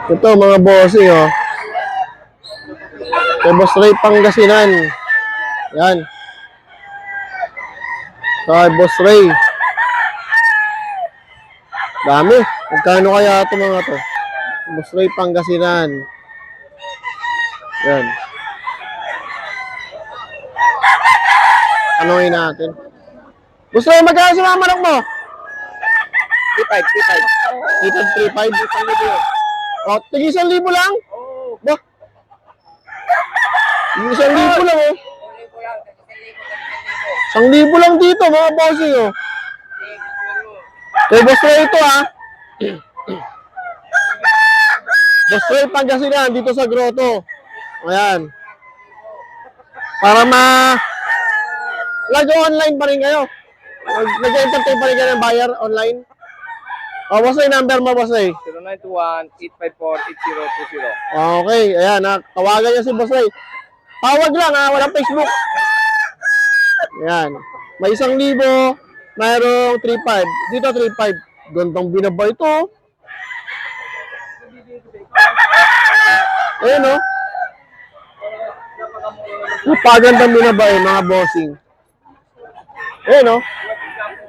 Ito mga bossing, oh. Kay Boss Ray Pangasinan. Yan. Kay Boss Ray. Dami. Magkano kaya ito mga to? Boss Ray Pangasinan. Yan. Tanungin natin. Boss Ray, magkano sa mga manok mo? 3.5, 3.5. Dito 3.5. 1,000 yun. O, tig 1,000 lang? Oo. Ba? Tig 1,000 lang, oh. 1,000 lang dito, mga bossing, oh. Kay Boss Ray ito, ah. Boss Ray Pangasinan dito sa Grotto. Ayan. Para online pa rin kayo. Nag-entertain pa rin kayo ng buyer online. O, Boss Ray, number mo, Boss Ray. 0921-854-8020. Okay, ayan, ha. Tawagan niya si Boss Ray. Tawag lang, ha. Walang Facebook. Ayan. May 1,000. Mayroong 3.5. Dito 3.5. Gandang binaba ito, oh. Ayan, oh. Napagandang binaba, eh, mga bossing. Ayan, oh.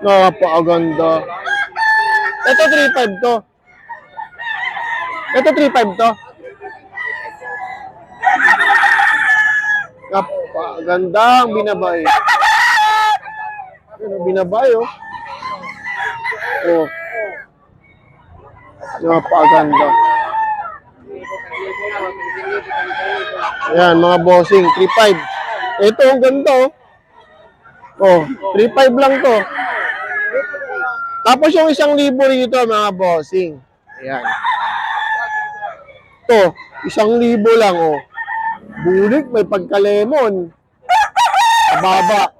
Napakaganda. Ito 3.5 to. Ito 3.5 to. Napakaganda ang binabay. Ano, binabay, oh. Oh. Napakaganda. Ayan, mga bossing. 3.5. Ito, ang ganda, oh. Oh, 3.5 lang to. Tapos yung 1,000 rito, mga bossing. Ayan. Ito, 1,000 lang, oh. Bulik, may pagka-lemon. Baba.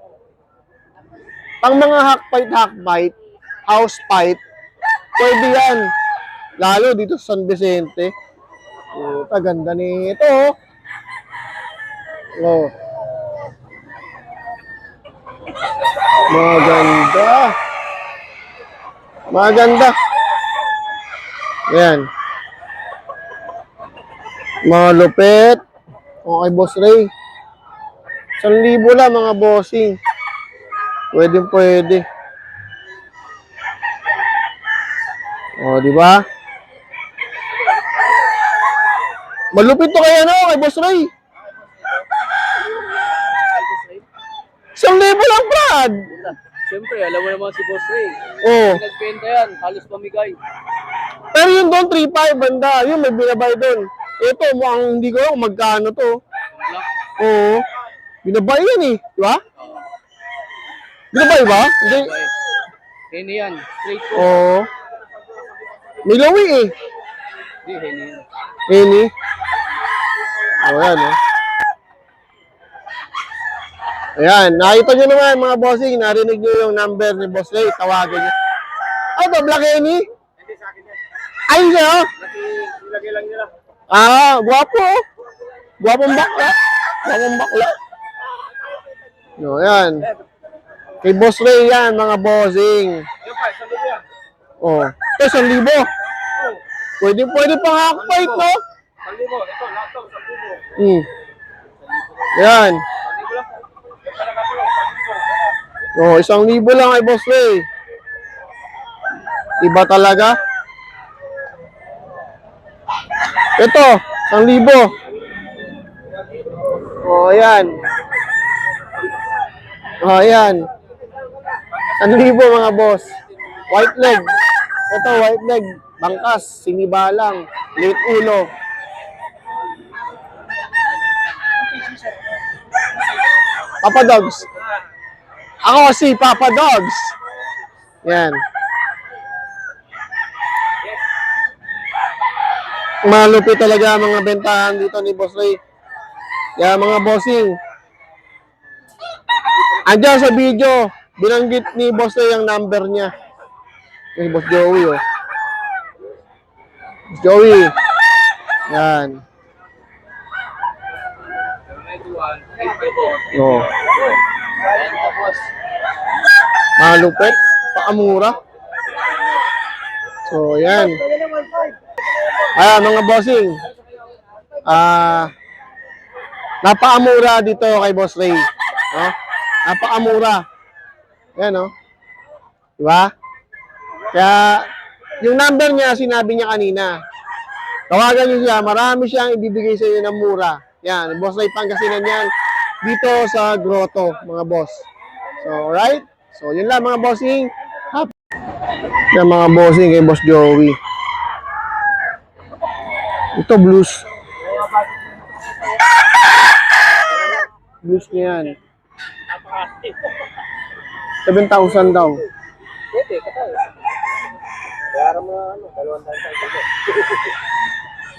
Pang mga hakbite, house fight, pwede yan. Lalo dito sa San Vicente. Ito, ganda nito, oh. Oh. Maganda. Maganda. Ayan. Mga lupit. Okay, Boss Ray. 1,000 lang, mga bossing. Pwede. O, di ba? Malupit to kaya, no? Kay Boss Ray. 1,000 lang, Brad. Siyempre, alam mo naman si Boss Ray. Oo. Nagbenta yan, halos pamigay. Pero yun doon, 3.5, banda. Yun, may binabay doon. Ito, mukhang hindi ko alam kung magkano to. Oo. Binabay yan, eh. Di ba? Binabay ba? Hindi. Henny yan, straight po. Oo. May lawi, eh. Hindi, Henny yan. Henny. O, yan, oh. Ayan, nakita nyo naman mga bossing, narinig nyo yung number ni Boss Ray, tawagin nyo. Ano to, Black Henny? Hindi sa akin yan. Ay, siya, oh. Ilagay lang nila. Ah, guwapo, oh. Guwapong bakla. Guwapong bakla. No, ayan. Kay Boss Ray yan, mga bossing. Yung pa, sa lubo yan. Oh, ito, 1,000. Pwede pang hakbite, no? Sa lubo, ito, lahat to, sa lubo. Ayan. Sa lubo lang. Oh, 1,000 lang kay Boss Ray. Iba talaga. Ito, 1,000. Oh, ayan. Oh, ayan. 1,000 mga boss. White leg. Ito, white leg. Bangkas, sinibalang, late ulo. Papa Dogs. Ako si Papa Dogs. Yan. Malupit talaga ang mga bentahan dito ni Boss Ray. Kaya mga bossing, andyan sa video, binanggit ni Boss Ray ang number niya. Kay Boss Joey, oh. Boss Joey. Yan. Oh. Malupit. Pakamura. So, yan. Ayan, mga bossing. Napakamura dito kay Boss Ray. No? Napakamura. Ayan, no? Diba? Kaya, yung number niya, sinabi niya kanina. Tawagan niyo siya. Marami siyang ibibigay sa inyo ng mura. Yan, Boss Ray Pangasinan yan. Dito sa Grotto, mga boss. So, alright? So, yun lang mga bossing. Yan mga bossing kay Boss Joey. Ito, blues. Blues niya yan. 7,000 daw. Pwede, katay. Kaya mo na, 2,000 tayo.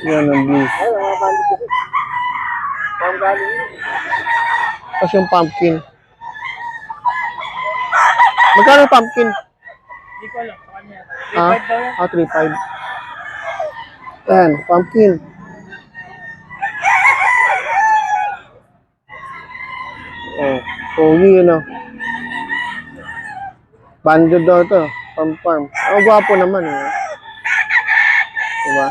Yan ang blues. Ay, mga bandit kasi. Pang galing yun. Tapos yung pumpkin. Magkano pumpkin? Hindi ko alam, sa kanya. Ah, 3.5. Yan, pumpkin. Oh, pogi yun oh. Bando daw to, farm. Oh, gwapo naman eh. Diba?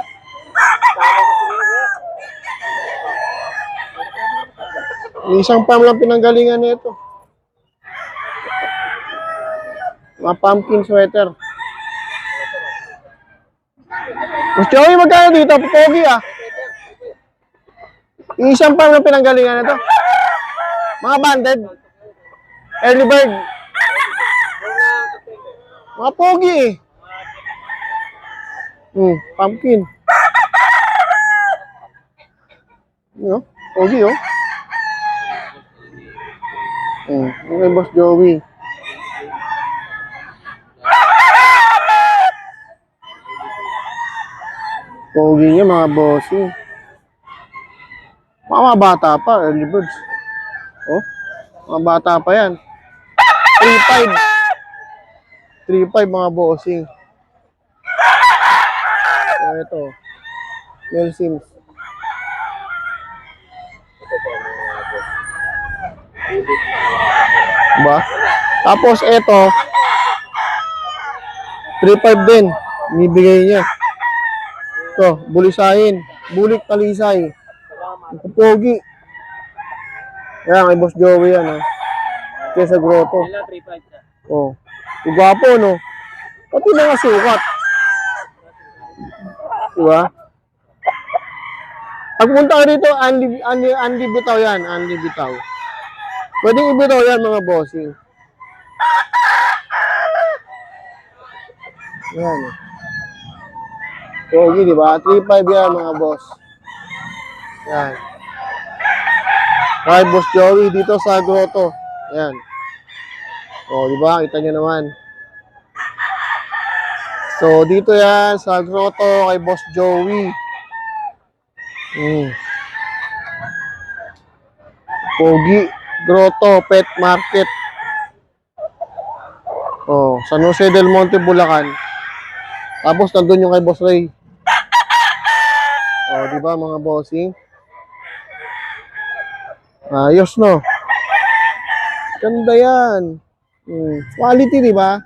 Isang farm lang pinanggalingan nito. Mga pumpkin sweater. Mas Joey, magkano dito? Pogi ah. Isang farm lang pinanggalingan nito. Mga banded. Early bird. Mga pogi eh. Pumpkin. Yo, pogi oh. Okay, Boss Joey. Pogi niya mga bossing. Mga bata pa, early birds. Oh, mga bata pa yan. 3.5. 3.5 mga bossing. So, ito. Mel Sims. Diba? Tapos ito 3.5 din. Ibibigay niya. Ito, bulisahin. Bulik talisay. Ito pogi. Kaya kay Boss Joey yan, oh. Kaya sa Grotto. Wala, 3,500 na. Oh. Gwapo, no? Pati mga sukat. Diba? Pagpunta ka dito, Andy Bitaw yan. Andy Bitaw. Pwedeng ibitaw yan, mga bossing. Yan. Pogi, diba? 3.5 yan, mga boss. Yan. Kay Boss Joey dito sa Grotto. Yan. O, diba? Kita nyo naman. So, dito yan sa Grotto kay Boss Joey. Pogi. Grotto Pet Market. Oh, San Jose del Monte, Bulacan. Tapos nandun yung kay Boss Ray. Oh, di ba mga bossing? Ayos no. Ganda yan. Quality, di ba?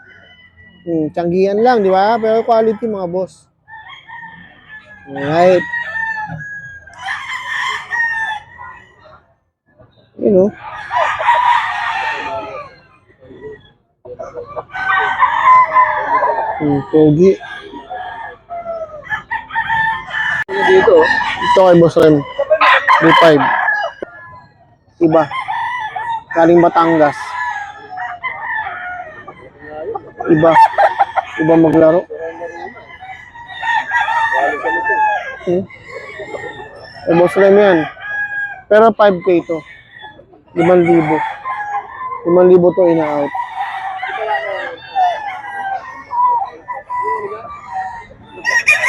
Tiyanggihan lang, di ba? Pero quality mga boss. Alright. You know. Pogi. Dito, Ito kay Boss Rem. 3.5. Iba. Galing Batangas. Iba. Iba maglaro. Kay Boss Rem yan. Pero 5K to. 5,000. 5,000 to ina-out.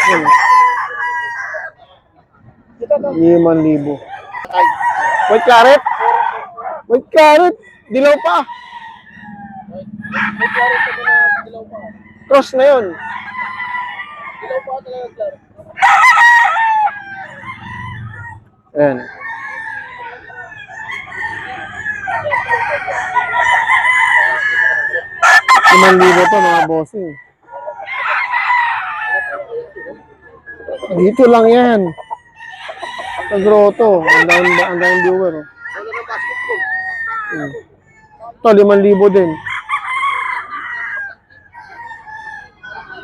Yan. 5,000. White carrot? White carrot? Dilaw pa. Cross na yun. dilaw pa talaga, Clark. Ayan. Limang libo to mga bossing. Dito lang yan. Sa grotto. Ang daming viewer. Oh. Ano ng basketball? Ito, 5,000 din.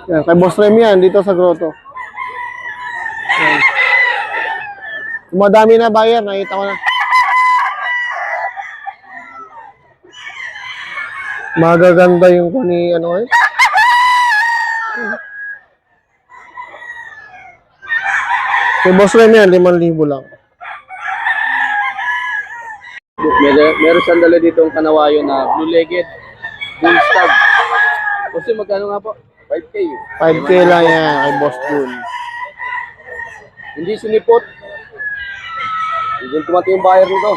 Yan, kay Boss Rem yan, dito sa grotto. Yan. Madami na buyer, nakita ko na. Magaganda yung kuni, ano eh. Kay Boss Rem yan, 5,000 lang. Meron sandali dito ang kanawayo na blue-legged bull stag. Kasi magkano nga po? 5K. 5K lang yan kay Boss Jun. Hindi sinipot. Hindi tumating yung buyer nito.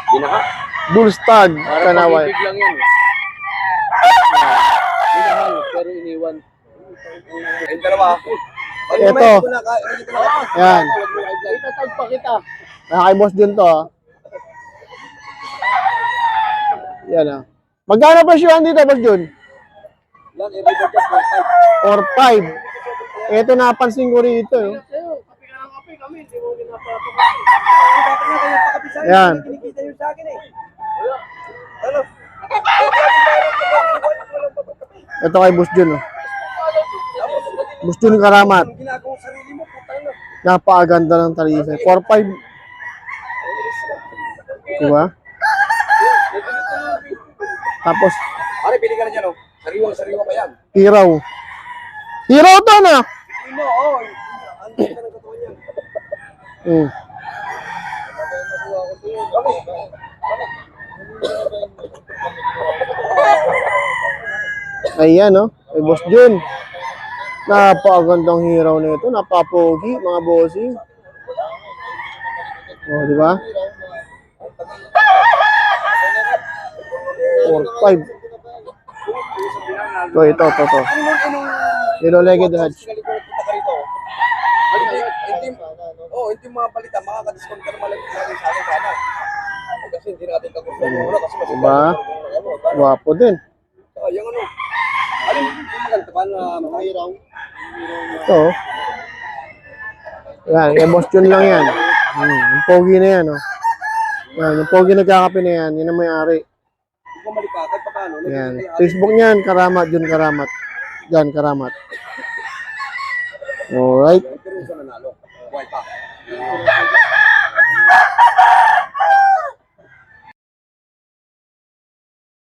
Binaha. Bull Stag, Para kanaway. pag-ibig lang yan. Binahal, pero iniwan. Ayun dalawa. Ito. Yan. Itatag pa kita. Kay Boss Jun to. Ah. Yan ah. Magkano pa siya dito, Boss Jun? Yan, every budget 4-5. Ito napansin ko rito. Eh. Kape ka ng kape kami, hindi mo ginapapakape. Bakit nga kayo pakapisa? Yan. Kinikita nyo sa akin eh. Wala. Ano? Ito kay Boss Jun. Oh. Boss Jun Karamat. Ang ginagawang sarili mo, putang na. Napakaganda ng talisay. 4-5. Diba? Tapos, Pare, pili ka na dyan, oh. Sariwang-sariwa pa yan. hiraw. Hiraw to na! Pili mo, oh. Ang ganda ng katawan yan. Hmm. Ayan, no? Kay Boss Jun. Napakagandang hiraw na ito. Napapogi, mga bossing. O, di ba? 4-5. Ito. Yellow-legged hedge. Hindi mga palitan, makaka-discount ka naman lang sa akin sana. Kasi hindi natin kagusto. Kasi mas Diba? Wapo din. yung ano, alin yung maganda pa na mahiraw. Ito. Oh. Yan, yung Boss Jun lang yan. Yung pogi na yan, oh. Yan, yung pogi nagkakape na yan. Yan ang may-ari. Hindi ko malikatag pa paano. Yan. Facebook niyan, Karamat, Jun Karamat. Yan, Karamat. Alright. Pero sa nanalo, buhay pa.